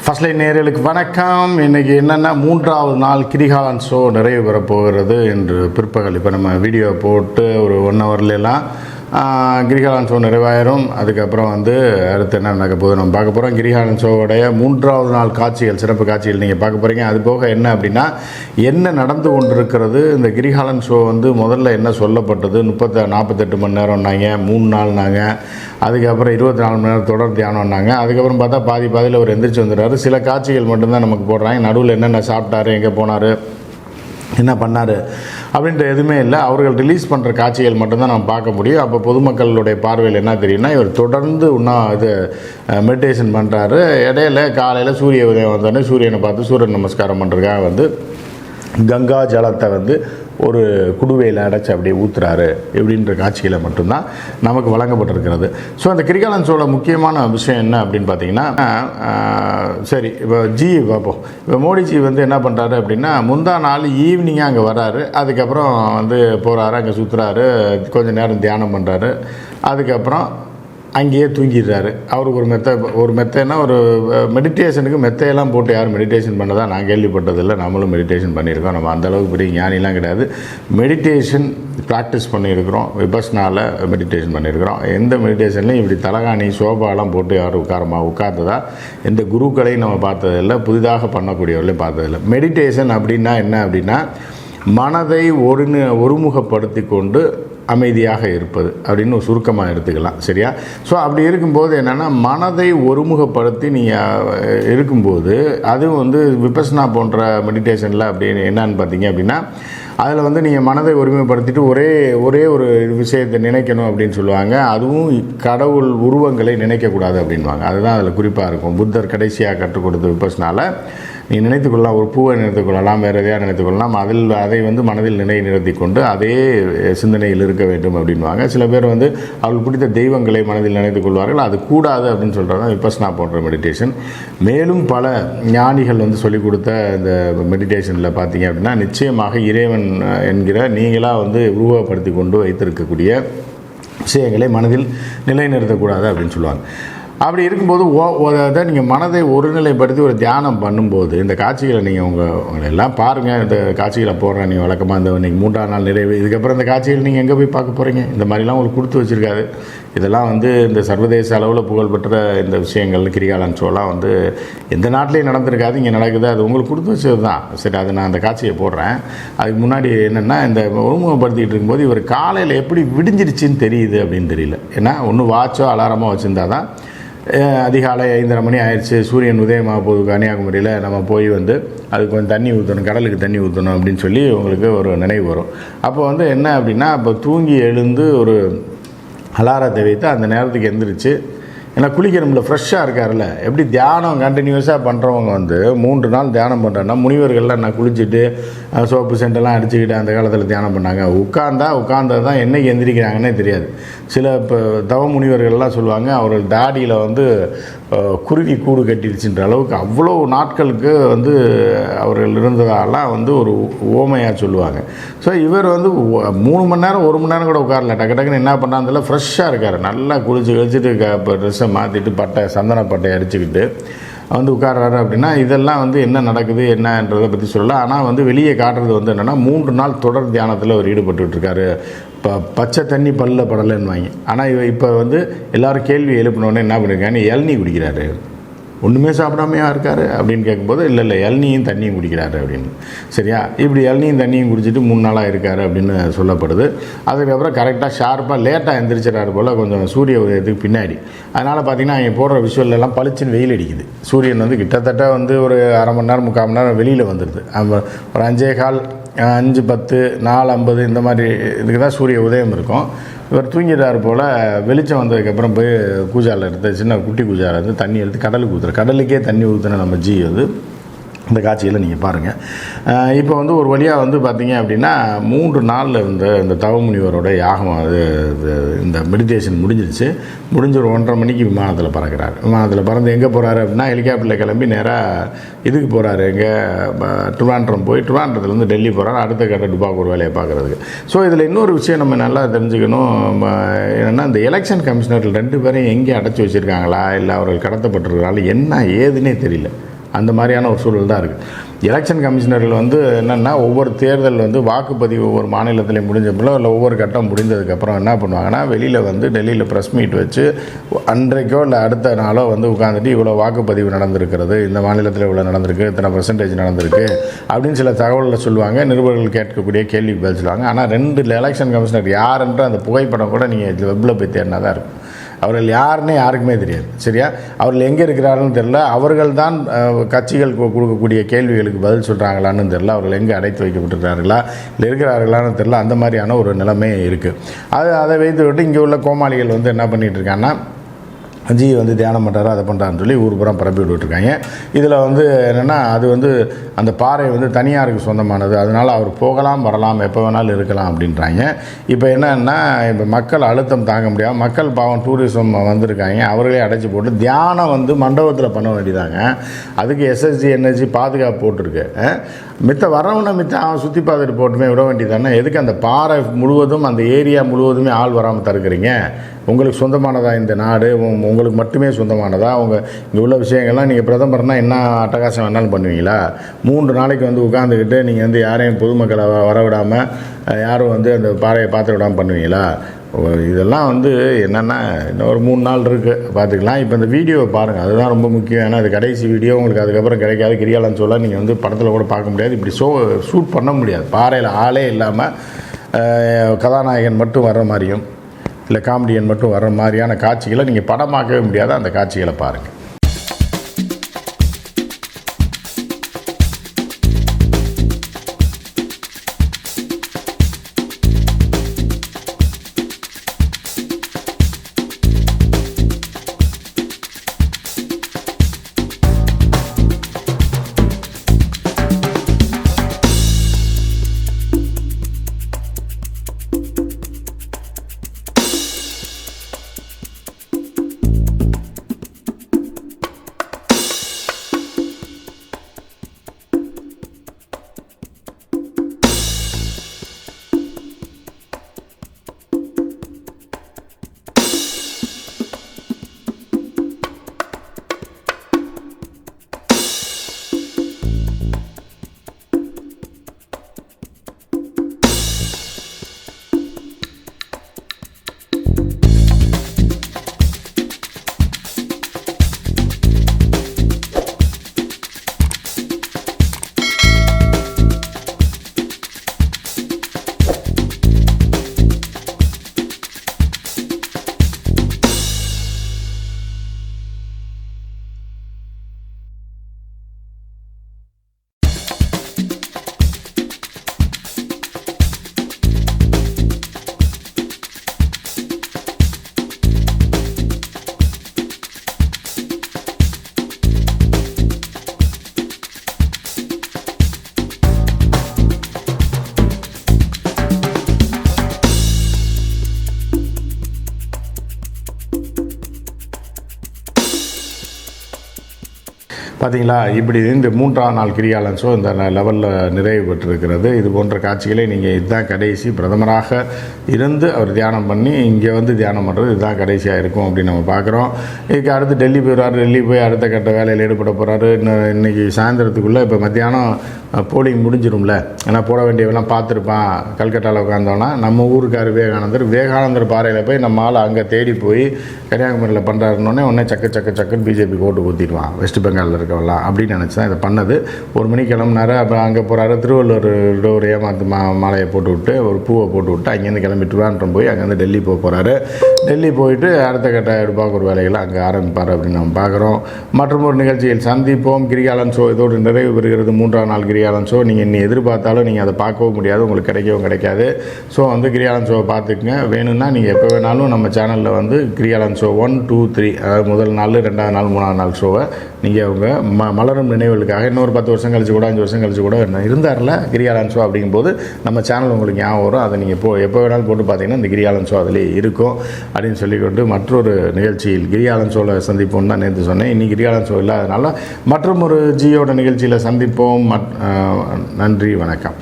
First line நேயர்களுக்கு வணக்கம். இன்றைக்கி என்னென்னா 3வது நாள் கிரிகாலன் ஷோ நிறைவு பெறப்போகிறது என்று பிற்பகல் இப்போ நம்ம வீடியோ போட்டு ஒரு 1 ஹவர்லாம் கிரிகாலன் ஷோ நிறைவாயிரும். அதுக்கப்புறம் அடுத்து என்ன நடக்க போகுது நம்ம பார்க்க போகிறோம். கிரிகாலன் ஷோவுடைய 3வது நாள் காட்சிகள், சிறப்பு காட்சிகள் நீங்கள் பார்க்க போகிறீங்க. அது போக என்ன அப்படின்னா என்ன நடந்து கொண்டிருக்கிறது, இந்த கிரிகாலன் ஷோ முதல்ல என்ன சொல்லப்பட்டது, 48 மணி நேரம்னாங்க, 3 நாள்னாங்க, அதுக்கப்புறம் 24 மணி நேரம் தொடர் தியானம்னாங்க. அதுக்கப்புறம் பார்த்தா பாதியில் அவர் எந்திரிச்சு வந்துடுறாரு. சில காட்சிகள் மட்டும்தான் நமக்கு போடுறாங்க. நடுவில் என்னென்ன சாப்பிட்டாரு, எங்கே போனார், என்ன பண்ணார் அப்படின்ற எதுவுமே இல்லை. அவர்கள் ரிலீஸ் பண்ணுற காட்சிகள் மட்டும்தான் நம்ம பார்க்க முடியும். அப்போ பொதுமக்களுடைய பார்வையில் என்ன தெரியும்னா, இவர் தொடர்ந்து மெடிடேஷன் பண்ணுறாரு. இடையில காலையில் சூரிய உதயம் வந்தோடனே சூரியனை பார்த்து சூரிய நமஸ்காரம் பண்ணுறதுக்காக கங்கா ஜலத்தை ஒரு குடுவையில் அடைச்சி அப்படியே ஊற்றுறாரு இப்படின்ற காட்சிகளை மட்டும்தான் நமக்கு வழங்கப்பட்டிருக்கிறது. ஸோ அந்த கிரிகாலன் ஷோவில் முக்கியமான விஷயம் என்ன அப்படின்னு பார்த்தீங்கன்னா, சரி இப்போ பார்ப்போம். இப்போ மோடிஜி என்ன பண்ணுறாரு அப்படின்னா, முந்தா நாள் ஈவினிங்காக அங்கே வராரு. அதுக்கப்புறம் போகிறாரு, அங்கே சுற்றுறாரு, கொஞ்சம் நேரம் தியானம் பண்ணுறாரு. அதுக்கப்புறம் அங்கேயே தூங்கிடுறாரு. அவருக்கு ஒரு மெத்தைன்னா ஒரு மெடிடேஷனுக்கு மெத்தையெல்லாம் போட்டு யாரும் மெடிடேஷன் பண்ணதான் நான் கேள்விப்பட்டதில்லை. நம்மளும் மெடிடேஷன் பண்ணியிருக்கோம். நம்ம அந்தளவுக்கு பெரிய ஞானிலாம் கிடையாது. மெடிடேஷன் ப்ராக்டிஸ் பண்ணியிருக்கிறோம், விபஸ்னாவில் மெடிடேஷன் பண்ணியிருக்கிறோம். எந்த மெடிடேஷன்லையும் இப்படி தலகாணி சோபாலாம் போட்டு யாரும் உட்கார்ந்ததா எந்த குருக்களையும் நம்ம பார்த்ததில்லை, புதிதாக பண்ணக்கூடியவர்களையும் பார்த்ததில்லை. மெடிடேஷன் அப்படின்னா என்ன அப்படின்னா, மனதை ஒருமுகப்படுத்தி கொண்டு அமைதியாக இருப்பது அப்படின்னு ஒரு சுருக்கமாக எடுத்துக்கலாம், சரியா? ஸோ அப்படி இருக்கும்போது என்னென்னா, மனதை ஒருமுகப்படுத்தி நீங்கள் இருக்கும்போது அதுவும் விபஸ்னா போன்ற மெடிடேஷனில் அப்படின்னு என்னன்னு பார்த்தீங்க அப்படின்னா, அதில் நீங்கள் மனதை ஒருமைப்படுத்திட்டு ஒரே ஒரு விஷயத்தை நினைக்கணும் அப்படின்னு சொல்லுவாங்க. அதுவும் கடவுள் உருவங்களை நினைக்கக்கூடாது அப்படின்வாங்க. அதுதான் அதில் குறிப்பாக இருக்கும். புத்தர் கடைசியாக கற்றுக் கொடுத்த விபஸ்னால நீ நினைத்துக்கொள்ளலாம், ஒரு பூவை நினைத்துக்கொள்ளலாம், வேறு எதையாக நினைத்துக்கொள்ளலாம், அதை மனதில் நிறுத்தி கொண்டு அதே சிந்தனையில் இருக்க வேண்டும் அப்படின்வாங்க. சில பேர் அவர்கள் பிடித்த தெய்வங்களை மனதில் நினைத்துக் கொள்வார்கள். அது கூடாது அப்படின்னு சொல்கிறது விபஸ்னா போன்ற மெடிடேஷன். மேலும் பல ஞானிகள் சொல்லிக் கொடுத்த இந்த மெடிடேஷனில் பார்த்தீங்க அப்படின்னா, நிச்சயமாக இறைவன் என்கிற நீங்களாக உருவப்படுத்தி கொண்டு வைத்திருக்கக்கூடிய விஷயங்களை மனதில் நிலைநிறுத்தக்கூடாது அப்படின்னு சொல்லுவாங்க. அப்படி இருக்கும்போது நீங்கள் மனதை ஒருநிலைப்படுத்தி ஒரு தியானம் பண்ணும்போது இந்த காட்சிகளை நீங்கள் உங்களை எல்லாம் பாருங்கள். இந்த காட்சிகளை போடுறேன் நீங்கள் வழக்கமாக இன்றைக்கி 3ஆம் நாள் நிறைவு. இதுக்கப்புறம் இந்த காட்சிகள் நீங்கள் எங்கே போய் பார்க்க போகிறீங்க? இந்த மாதிரிலாம் உங்களுக்கு கொடுத்து வச்சுருக்காது. இதெல்லாம் இந்த சர்வதேச அளவில் புகழ்பெற்ற இந்த விஷயங்கள் கிரிகாலன் ஷோலாம் எந்த நாட்டிலையும் நடந்திருக்காது, இங்கே நடக்குது. அது உங்களுக்கு கொடுத்து வச்சது தான். சரி, அது நான் அந்த காட்சியை போடுறேன். அதுக்கு முன்னாடி என்னென்னா, இந்த ஒருமுகப்படுத்திகிட்டு இருக்கும்போது இவர் காலையில் எப்படி விடிஞ்சிருச்சின்னு தெரியுது அப்படின்னு தெரியல. ஏன்னா ஒன்று வாட்சோ அலாரமோ வச்சுருந்தா தான் அதிகாலை 5:30 மணி ஆயிடுச்சு, சூரியன் உதயமாக போகுது கன்னியாகுமரியில், நம்ம போய் அதுக்கு கொஞ்சம் தண்ணி ஊற்றணும், கடலுக்கு தண்ணி ஊற்றணும் அப்படின்னு சொல்லி உங்களுக்கு ஒரு நினைவு வரும். அப்போ என்ன அப்படின்னா, அப்போ தூங்கி எழுந்து ஒரு அலாரத்தை வைத்து அந்த நேரத்துக்கு எந்திரிச்சு, ஏன்னா குளிக்கணும்ல, ஃப்ரெஷ்ஷாக இருக்கார்ல. எப்படி தியானம் கண்டினியூஸாக பண்ணுறவங்க 3 நாள் தியானம் பண்ணுறேன்னா, முனிவர்கள்லாம் நான் குளிச்சுட்டு சோப்பு சென்டெல்லாம் அடிச்சுக்கிட்டு அந்த காலத்தில் தியானம் பண்ணாங்க. உட்கார்ந்தது தான் என்றைக்கு எந்திரிக்கிறாங்கன்னே தெரியாது. சில இப்போ தவ முனிவர்கள்லாம் சொல்லுவாங்க, அவர்கள் தாடியில் குருவி கூடு கட்டிடுச்சுன்ற அளவுக்கு அவ்வளோ நாட்களுக்கு அவர்கள் இருந்ததாலாம் ஒரு ஓமையாக சொல்லுவாங்க. ஸோ இவர் 3 மணி நேரம் 1 மணி நேரம் கூட உட்காரல, டக்குன்னு என்ன பண்ணாதில்ல, ஃப்ரெஷ்ஷாக இருக்கார். நல்லா குளிச்சு கழிச்சிட்டு இப்போ ட்ரெஸ்ஸை மாற்றிட்டு சந்தன பட்டை அடிச்சுக்கிட்டு உட்கார்றாரு அப்படின்னா, இதெல்லாம் என்ன நடக்குது என்னன்றதை பற்றி சொல்லலாம். ஆனால் வெளியே காட்டுறது என்னென்னா, 3 நாள் தொடர் தியானத்தில் அவர் ஈடுபட்டுக்கிட்டு இருக்காரு. இப்போ பச்சை தண்ணி பல்லில் படலைன்னு வாங்கி. ஆனால் இப்போ எல்லோரும் கேள்வி எழுப்பினோடனே என்ன பண்ணியிருக்காங்க, இளநீ குடிக்கிறாரு. ஒன்றுமே சாப்பிடாமையா இருக்கார் அப்படின்னு கேட்கும்போது, இல்லை இளநியும் தண்ணியும் குடிக்கிறாரு அப்படின்னு. சரியா? இப்படி இளநியும் தண்ணியும் குடிச்சிட்டு 3 நாளாக இருக்கார் அப்படின்னு சொல்லப்படுது. அதுக்கப்புறம் கரெக்டாக ஷார்ப்பாக லேட்டாக எந்திரிச்சிடறாரு போல், கொஞ்சம் சூரிய உதயத்துக்கு பின்னாடி. அதனால் பார்த்திங்கன்னா, அவங்க போடுற விஷுவல்லாம் பளிச்சுன்னு வெயில் அடிக்குது. சூரியன் கிட்டத்தட்ட ஒரு அரை மணி நேரம் 3/4 மணி நேரம் வெளியில் வந்துடுது. ஒரு 5:15 5:10 4:50 இந்த மாதிரி இதுக்கு தான் சூரிய உதயம் இருக்கும். இவர் தூங்கிடுறாரு போல். வெளிச்சம் வந்ததுக்கப்புறம் போய் கூஜாவில் எடுத்து, சின்ன குட்டி கூஜாவில் தண்ணி எடுத்து கடலுக்கு ஊற்றுற, கடலுக்கே தண்ணி ஊற்றுன நம்ம இந்த காட்சியில் நீங்கள் பாருங்கள். இப்போ ஒரு வழியாக பார்த்தீங்க அப்படின்னா 3 நாளில் இந்த தவமுனிவரோட யாகம் இந்த மெடிடேஷன் முடிஞ்சிருச்சு. முடிஞ்ச ஒரு 1:30 மணிக்கு விமானத்தில் பறக்கிறார். விமானத்தில் பறந்து எங்கே போகிறாரு அப்படின்னா, ஹெலிகாப்டரில் கிளம்பி நேராக இதுக்கு போகிறாரு. எங்கே ட்ரிவாண்ட்ரம் போய் ட்ரிவாண்ட்ரத்துலேருந்து டெல்லி போகிறார், அடுத்த கட்ட டுபாக்கு ஒரு வேலையை பார்க்குறதுக்கு. ஸோ இதில் இன்னொரு விஷயம் நம்ம நல்லா தெரிஞ்சுக்கணும். என்னென்னா, இந்த எலெக்ஷன் கமிஷனர் 2 பேரையும் எங்கே அடைச்சி வச்சுருக்காங்களா, இல்லை அவர்கள் கடத்தப்பட்டிருக்கிறாங்களா, என்ன ஏதுன்னே தெரியல. அந்த மாதிரியான ஒரு சூழல் தான் இருக்குது. எலெக்ஷன் கமிஷனர்கள் வந்து என்னென்னா ஒவ்வொரு தேர்தல் வந்து வாக்குப்பதிவு ஒவ்வொரு மாநிலத்திலையும் முடிஞ்சப்போ இல்லை ஒவ்வொரு கட்டம் முடிந்ததுக்கப்புறம் என்ன பண்ணுவாங்கன்னா வெளியில் வந்து டெல்லியில் ப்ரெஸ் மீட் வச்சு அன்றைக்கோ இல்லை அடுத்த நாளோ வந்து உட்காந்துட்டு இவ்வளோ வாக்குப்பதிவு நடந்திருக்கிறது, இந்த மாநிலத்தில் இவ்வளோ நடந்திருக்கு, இத்தனை % நடந்திருக்கு அப்படின்னு சில தகவல்களை சொல்லுவாங்க. நிருபர்கள் கேட்கக்கூடிய கேள்விக்கு பதில் சொல்லுவாங்க. ஆனால் 2 எலெக்ஷன் கமிஷனர் யாருன்ற அந்த புகைப்படம் கூட நீங்கள் வெப்பில் போய் தேடினா தான் இருக்கும். அவர்கள் யாருன்னே யாருக்குமே தெரியாது. சரியா? அவர்கள் எங்கே இருக்கிறார்கள்னு தெரில. அவர்கள் தான் கட்சிகள் கொடுக்கக்கூடிய கேள்விகளுக்கு பதில் சொல்கிறாங்களான்னு தெரில. அவர்கள் எங்கே அடைத்து வைக்கப்பட்டிருக்கிறார்களா இல்லை இருக்கிறார்களான்னு தெரில. அந்த மாதிரியான ஒரு நிலைமை இருக்குது. அதை வைத்து விட்டு இங்கே உள்ள கோமாளிகள் வந்து என்ன பண்ணிகிட்டு இருக்காங்கன்னா ஜி வந்து தியானம் பண்ணுறாரு, அதை பண்ணுறான்னு சொல்லி ஊர் புறம் பரப்பி விட்டுருக்காங்க. இதில் வந்து என்னென்னா அது வந்து அந்த பாறை வந்து தனியாருக்கு சொந்தமானது, அதனால் அவர் போகலாம் வரலாம் எப்போ வேணாலும் இருக்கலாம் அப்படின்றாங்க. இப்போ என்னென்னா இப்போ மக்கள் அழுத்தம் தாங்க முடியாமல் மக்கள் பாவம் டூரிசம் வந்திருக்காங்க, அவர்களே அடைச்சி போட்டு தியானம் வந்து மண்டபத்தில் பண்ண வேண்டியதாங்க. அதுக்கு SSG NSG பாதுகாப்பு போட்டிருக்கு. மித்த வரவனை அவன் சுற்றி பார்த்துட்டு போட்டுமே விட வேண்டியதானே. எதுக்கு அந்த பாறை முழுவதும் அந்த ஏரியா முழுவதுமே ஆள் வராமல் தடுக்கிறீங்க? உங்களுக்கு சொந்தமானதா இந்த நாடு? உங்களுக்கு மட்டுமே சொந்தமானதா? இங்கே உள்ள விஷயங்கள்லாம் நீங்கள் பிரதமர்னால் என்ன அட்டகாசம் வேணாலும் பண்ணுவீங்களா? 3 நாளைக்கு வந்து உட்காந்துக்கிட்டு நீங்கள் வந்து யாரையும் பொதுமக்களை வரவிடாமல் யாரும் வந்து அந்த பாறையை பார்த்து விடாமல் பண்ணுவீங்களா? இதெல்லாம் வந்து என்னென்னா இன்னும் ஒரு 3 நாள் இருக்குது, பார்த்துக்கலாம். இப்போ இந்த வீடியோவை பாருங்கள், அதுதான் ரொம்ப முக்கியம். ஏன்னா அது கடைசி வீடியோ, உங்களுக்கு அதுக்கப்புறம் கிடைக்காது. கிரிகாலன் ஷோலாம் நீங்கள் வந்து படத்தில் கூட பார்க்க முடியாது, இப்படி ஷூட் பண்ண முடியாது. பாறையில் ஆளே இல்லாமல் கதாநாயகன் மட்டும் வர்ற மாதிரியும் இல்லை காமெடியன் மட்டும் வர்ற மாதிரியான காட்சிகளை நீங்கள் படமாக்கவே முடியாது. அந்த காட்சிகளை பாருங்கள். பார்த்தீங்களா? இப்படி இந்த 3ஆம் நாள் கிரிகாலன் ஷோ இந்த லெவலில் நிறைவு பெற்றிருக்கிறது. இது போன்ற காட்சிகளை நீங்கள் இதுதான் கடைசி பிரதமராக இருந்து அவர் தியானம் பண்ணி இங்கே வந்து தியானம் பண்ணுறது இதுதான் கடைசியாக இருக்கும் அப்படின்னு நம்ம பார்க்குறோம். இதுக்கு அடுத்து டெல்லி போயிடுறாரு. டெல்லி போய் அடுத்த கட்ட வேலையில் ஈடுபட போகிறாரு. இன்றைக்கி சாயந்தரத்துக்குள்ளே இப்போ மத்தியானம் போலிங் முடிஞ்சிடும்ல, ஏன்னா போட வேண்டியவெல்லாம் பார்த்துருப்பான். கல்கட்டாவில் உட்காந்தோன்னா நம்ம ஊருக்கார் விவேகானந்தர் பாறையில் போய் நம்ம ஆள் அங்கே தேடி போய் கன்னியாகுமரியில் பண்ணுறாருன்னொன்னே உடனே சக்குன்னு பிஜேபி ஓட்டு ஊற்றிடுவான் வெஸ்ட் பெங்காலில் இருக்கவெல்லாம் அப்படின்னு நினச்சி தான் இதை பண்ணது. 1 மணிக்கு கிளம்புனாரு. அப்போ அங்கே போகிறாரு. திருவள்ளூர் ஒரு ஏமாத்து மாலையை போட்டு விட்டு ஒரு பூவை போட்டு விட்டு அங்கேருந்து கிளம்பி ட்ரிவாண்ட்ரம் போய் அங்கேருந்து டெல்லி போக போகிறாரு. டெல்லி போயிட்டு அடுத்த கட்ட எடுப்பாக்க ஒரு வேலைகளை அங்கே ஆரம்பிப்பார் அப்படின்னு நம்ம பார்க்குறோம். மற்றும் ஒரு நிகழ்ச்சியில் சந்திப்போம். கிரிகாலன் ஷோ இதோடு நிறைவு பெறுகிறது. 3ஆம் நாள் கிரிகாலன் ஷோ. நீங்கள் இன்னும் எதிர்பார்த்தாலும் நீங்கள் அதை பார்க்கவும் முடியாது, உங்களுக்கு கிடைக்கவும் கிடைக்காது. ஸோ வந்து கிரிகாலன் ஷோவை பார்த்துக்குங்க. வேணும்னா நீங்கள் எப்போ வேணாலும் நம்ம சேனலில் வந்து கிரிகாலன் ஷோ 1, 2, 3 அதாவது முதல் நாள், 2ஆவது நாள், 3ஆவது நாள் ஷோவை நீங்கள் அவங்க மலரும் நினைவுகளுக்காக இன்னொரு 10 வருஷம் கழிச்சு கூட 5 வருஷம் கழிச்சு கூட இருந்தார்ல கிரிகாலன் ஷோ அப்படிங்கும்போது நம்ம சேனல் உங்களுக்கு ஞாபகம் வரும். அதை நீங்கள் எப்போ வேணாலும் போட்டு பார்த்தீங்கன்னா இந்த கிரிகாலன் ஷோ அதிலே இருக்கும் அப்படின்னு சொல்லிக்கொண்டு மற்றொரு நிகழ்ச்சியில் கிரிகாலன் ஷோவில் சந்திப்போம்னு தான் நேற்று சொன்னேன். இன்றைக்கி கிரிகாலன் ஷோ இல்லாதனால மற்றும் ஒரு ஜியோட நிகழ்ச்சியில் சந்திப்போம். நன்றி, வணக்கம்.